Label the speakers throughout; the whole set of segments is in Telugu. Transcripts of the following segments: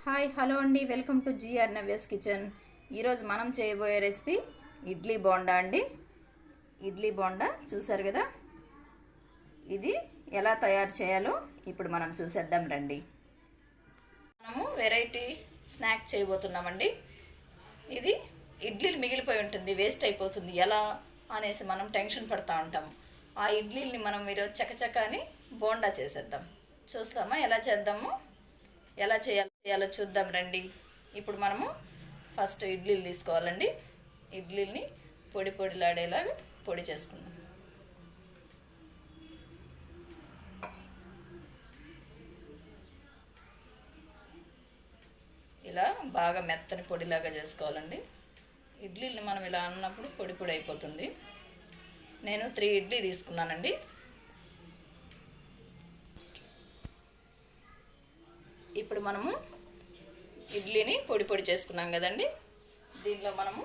Speaker 1: హాయ్ హలో అండి, వెల్కమ్ టు జిఆర్ నవ్యస్ కిచెన్. ఈరోజు మనం చేయబోయే రెసిపీ ఇడ్లీ బోండా అండి. ఇడ్లీ బోండా చూసారు కదా, ఇది ఎలా తయారు చేయాలో ఇప్పుడు మనం చూసేద్దాం రండి. మనము వెరైటీ స్నాక్ చేయబోతున్నామండి. ఇది ఇడ్లీలు మిగిలిపోయి ఉంటుంది, వేస్ట్ అయిపోతుంది ఎలా అనేసి మనం టెన్షన్ పడుతూ ఉంటాం. ఆ ఇడ్లీని మనం ఈరోజు చకచకాని బోండా చేసేద్దాం. చూస్తామా ఎలా చేద్దాము, ఎలా చేయాలో చూద్దాం రండి. ఇప్పుడు మనము ఫస్ట్ ఇడ్లీలు తీసుకోవాలండి. ఇడ్లీని పొడి పొడిలాడేలాగా పొడి చేసుకుందాం. ఇలా బాగా మెత్తని పొడిలాగా చేసుకోవాలండి. ఇడ్లీని మనం ఇలా అన్నప్పుడు పొడి పొడి అయిపోతుంది. నేను 3 ఇడ్లీ తీసుకున్నానండి. ఇప్పుడు మనము ఇడ్లీని పొడి పొడి చేసుకున్నాం కదండి. దీనిలో మనము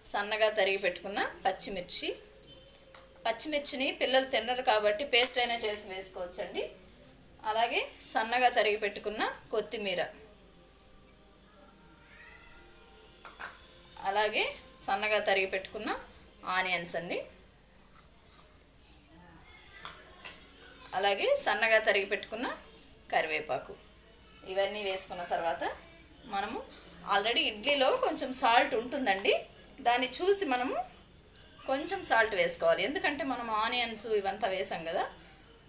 Speaker 1: సన్నగా తరిగి పెట్టుకున్న పచ్చిమిర్చిని పిల్లలు తినరు కాబట్టి పేస్ట్ అయినా చేసి వేసుకోవచ్చండి. అలాగే సన్నగా తరిగి పెట్టుకున్న కొత్తిమీర, అలాగే సన్నగా తరిగి పెట్టుకున్న ఆనియన్స్ అండి, అలాగే సన్నగా తరిగి పెట్టుకున్న కరివేపాకు. ఇవన్నీ వేసుకున్న తర్వాత మనము ఆల్రెడీ ఇడ్లీలో కొంచెం సాల్ట్ ఉంటుందండి, దాన్ని చూసి మనము కొంచెం సాల్ట్ వేసుకోవాలి. ఎందుకంటే మనం ఆనియన్స్ ఇవంతా వేసాం కదా,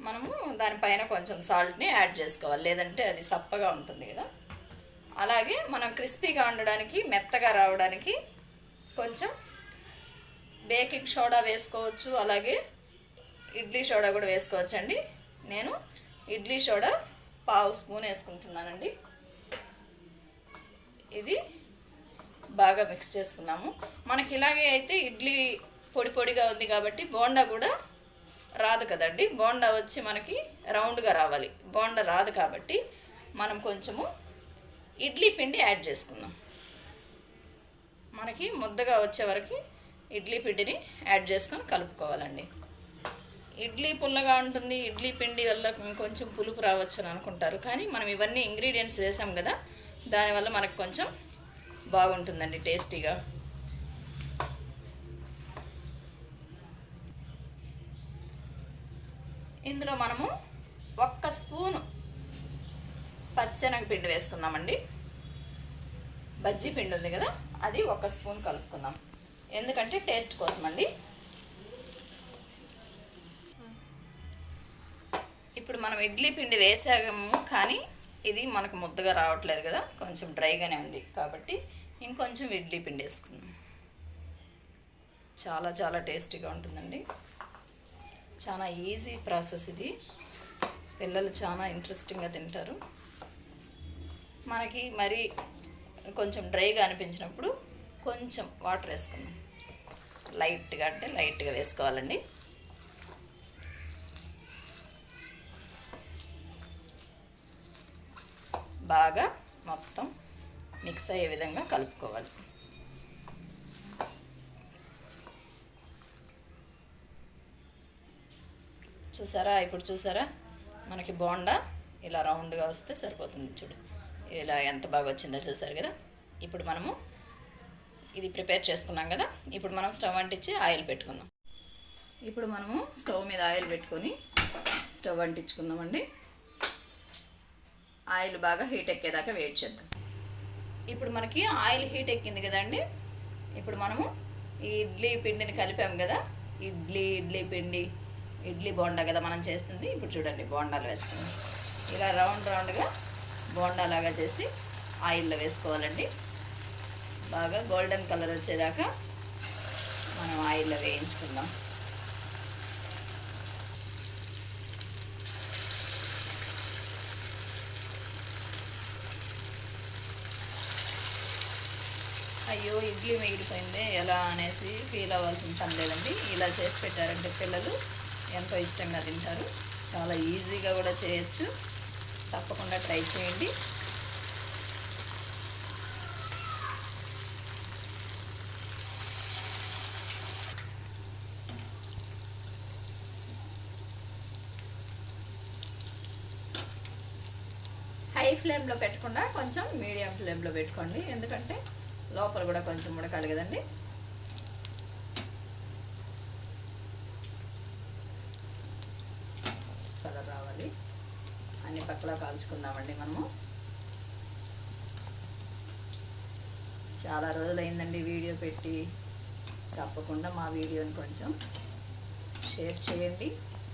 Speaker 1: మనము దానిపైన కొంచెం సాల్ట్ని యాడ్ చేసుకోవాలి, లేదంటే అది సప్పగా ఉంటుంది కదా. అలాగే మనం క్రిస్పీగా ఉండడానికి, మెత్తగా రావడానికి కొంచెం బేకింగ్ సోడా వేసుకోవచ్చు, అలాగే ఇడ్లీ సోడా కూడా వేసుకోవచ్చండి. నేను ఇడ్లీ సోడా 1/2 స్పూన్ వేసుకుంటున్నానండి. ఇది బాగా మిక్స్ చేసుకున్నాము. మనకి ఇలాగే అయితే ఇడ్లీ పొడి పొడిగా ఉంది కాబట్టి బోండా కూడా రాదు కదండి. బోండా వచ్చి మనకి రౌండ్గా రావాలి, బోండా రాదు కాబట్టి మనం కొంచెము ఇడ్లీ పిండి యాడ్ చేసుకుందాం. మనకి ముద్దగా వచ్చే వరకు ఇడ్లీ పిండిని యాడ్ చేసుకొని కలుపుకోవాలండి. ఇడ్లీ పుల్లగా ఉంటుంది, ఇడ్లీ పిండి వల్ల కొంచెం పులుపు రావచ్చు అని అనుకుంటారు, కానీ మనం ఇవన్నీ ఇంగ్రీడియంట్స్ వేసాం కదా, దానివల్ల మనకు కొంచెం బాగుంటుందండి టేస్టీగా. ఇందులో మనము 1 స్పూను పచ్చెనగ పిండి వేసుకుందామండి. బజ్జీ పిండి ఉంది కదా, అది 1 స్పూన్ కలుపుకుందాం, ఎందుకంటే టేస్ట్ కోసం అండి. ఇప్పుడు మనం ఇడ్లీ పిండి వేసాము, కానీ ఇది మనకు ముద్దగా రావట్లేదు కదా, కొంచెం డ్రైగానే ఉంది కాబట్టి ఇంకొంచెం ఇడ్లీ పిండి వేసుకుందాం. చాలా చాలా టేస్టీగా ఉంటుందండి. చాలా ఈజీ ప్రాసెస్ ఇది, పిల్లలు చాలా ఇంట్రెస్టింగ్గా తింటారు. మనకి మరి కొంచెం డ్రైగా అనిపించినప్పుడు కొంచెం వాటర్ వేసుకుందాం. లైట్గా అంటే లైట్గా వేసుకోవాలండి. బాగా మొత్తం మిక్స్ అయ్యే విధంగా కలుపుకోవాలి. చూసారా, ఇప్పుడు చూసారా మనకి బోండా ఇలా రౌండ్గా వస్తే సరిపోతుంది. చూడు ఇలా ఎంత బాగా వచ్చిందో చూసారు కదా. ఇప్పుడు మనము ఇది ప్రిపేర్ చేసుకున్నాం కదా, ఇప్పుడు మనం స్టవ్ అంటించి ఆయిల్ పెట్టుకుందాం. ఇప్పుడు మనము స్టవ్ మీద ఆయిల్ పెట్టుకొని స్టవ్ అంటించుకుందామండి. ఆయిల్ బాగా హీట్ ఎక్కేదాకా వెయిట్ చేద్దాం. ఇప్పుడు మనకి ఆయిల్ హీట్ ఎక్కింది కదండి. ఇప్పుడు మనము ఈ ఇడ్లీ పిండిని కలిపాం కదా, ఇడ్లీ పిండి, ఇడ్లీ బోండా కదా మనం చేస్తుంది. ఇప్పుడు చూడండి బోండాలు వేసుకుందాం. ఇలా రౌండ్గా బోండాలాగా చేసి ఆయిల్లో వేసుకోవాలండి. బాగా గోల్డెన్ కలర్ వచ్చేదాకా మనం ఆయిల్లో వేయించుకుందాం. అయ్యో ఇడ్లీ మిగిలిపోయింది ఎలా అనేసి ఫీల్ అవ్వాల్సిన పని లేదండి. ఇలా చేసి పెట్టారంటే పిల్లలు ఎంతో ఇష్టంగా తింటారు. చాలా ఈజీగా కూడా చేయొచ్చు, తప్పకుండా ట్రై చేయండి. హై ఫ్లేమ్లో పెట్టకుండా కొంచెం మీడియం ఫ్లేమ్లో పెట్టుకోండి, ఎందుకంటే లోపల కూడా కొంచెం ఉడకాలి కదండి. కలర్ రావాలి. అన్ని పక్కలా కాల్చుకుందామండి మనము. చాలా రోజులైందండి వీడియో పెట్టి. తప్పకుండా మా వీడియోని కొంచెం షేర్ చేయండి,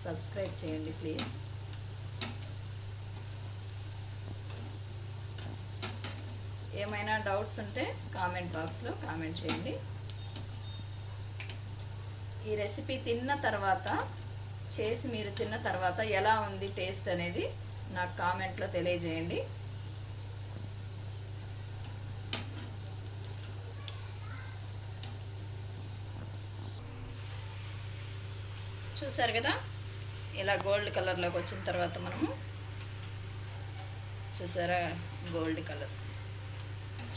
Speaker 1: సబ్స్క్రైబ్ చేయండి ప్లీజ్. ఏమైనా డౌట్స్ ఉంటే కామెంట్ బాక్స్లో కామెంట్ చేయండి. ఈ రెసిపీ తిన్న తర్వాత, చేసి మీరు తిన్న తర్వాత ఎలా ఉంది టేస్ట్ అనేది నాకు కామెంట్లో తెలియజేయండి. చూసారు కదా, ఇలా గోల్డ్ కలర్లోకి వచ్చిన తర్వాత మనము చూసారా, గోల్డ్ కలర్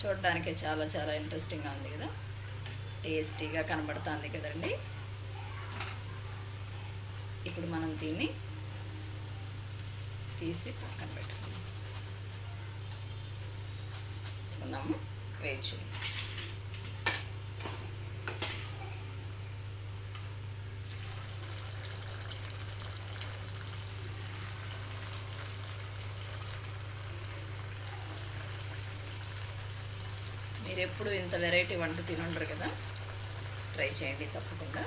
Speaker 1: చూడడానికి చాలా చాలా ఇంట్రెస్టింగ్గా ఉంది కదా, టేస్టీగా కనబడుతుంది కదండి. ఇప్పుడు మనం దీన్ని తీసి పక్కన పెట్టుకుందాము. వెయిట్ చేయండి. మీరు ఎప్పుడు ఇంత వెరైటీ వంట తినుండరు కదా, ట్రై చేయండి తప్పకుండా.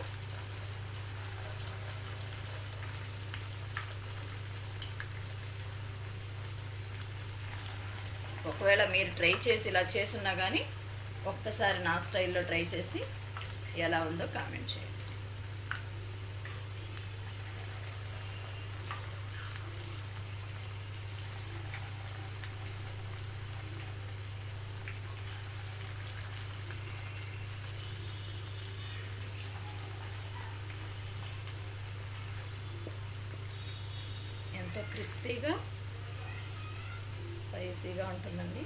Speaker 1: ఒకవేళ మీరు ట్రై చేసి ఇలా చేసున్నా కానీ ఒక్కసారి నా స్టైల్లో ట్రై చేసి ఎలా ఉందో కామెంట్ చేయండి. ఎంతో క్రిస్పీగా స్పైసీగా ఉంటుందండి,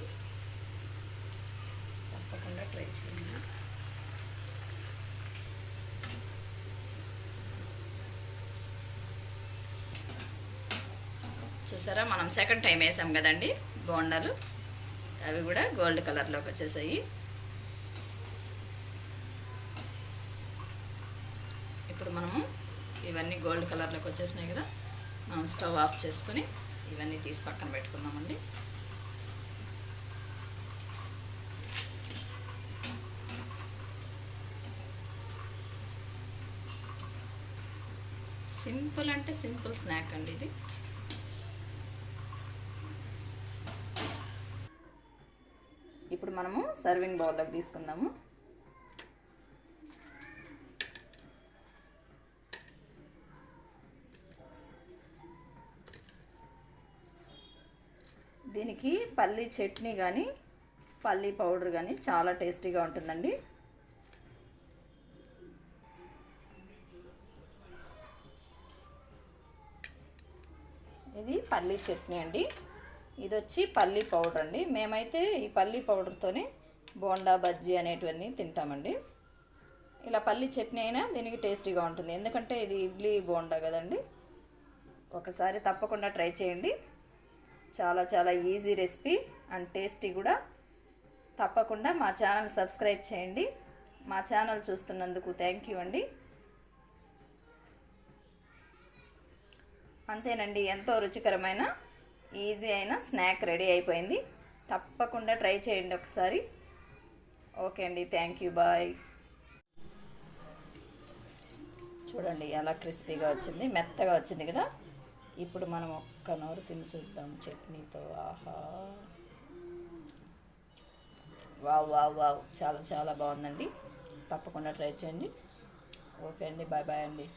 Speaker 1: తప్పకుండా ట్రై చేయండి. చూసారా, మనం సెకండ్ టైం వేసాం కదండి బోండాలు, అవి కూడా గోల్డ్ కలర్లోకి వచ్చేసాయి. ఇప్పుడు మనము ఇవన్నీ గోల్డ్ కలర్లోకి వచ్చేసినాయి కదా, మనం స్టవ్ ఆఫ్ చేసుకొని ఇవన్నీ తీసి పక్కన పెట్టుకున్నామండి. సింపుల్ అంటే సింపుల్ స్నాక్ అండి ఇది. ఇప్పుడు మనము సర్వింగ్ బౌల్లోకి తీసుకుందాము. దీనికి పల్లీ చట్నీ కానీ పల్లీ పౌడర్ కానీ చాలా టేస్టీగా ఉంటుందండి. ఇది పల్లీ చట్నీ అండి, ఇది వచ్చి పల్లీ పౌడర్ అండి. మేమైతే ఈ పల్లీ పౌడర్తోనే బోండా బజ్జీ అనేటివన్నీ తింటామండి. ఇలా పల్లీ చట్నీ అయినా దీనికి టేస్టీగా ఉంటుంది, ఎందుకంటే ఇది ఇడ్లీ బోండా కదండి. ఒకసారి తప్పకుండా ట్రై చేయండి. చాలా చాలా ఈజీ రెసిపీ అండ్ టేస్టీ కూడా. తప్పకుండా మా ఛానల్ సబ్స్క్రైబ్ చేయండి. మా ఛానల్ చూస్తున్నందుకు థ్యాంక్ యూ అండి. అంతేనండి, ఎంతో రుచికరమైన ఈజీ అయిన స్నాక్ రెడీ అయిపోయింది. తప్పకుండా ట్రై చేయండి ఒకసారి. ఓకే అండి, థ్యాంక్ యూ, బాయ్. చూడండి ఎలా క్రిస్పీగా వచ్చింది, మెత్తగా వచ్చింది కదా. ఇప్పుడు మనం ఒక్క నోరు తిని చూద్దాం చట్నీతో. ఆహా, వావ్ వావ్ వావ్, చాలా చాలా బాగుందండి. తప్పకుండా ట్రై చేయండి. ఓకే అండి, బాయ్ బాయ్ అండి.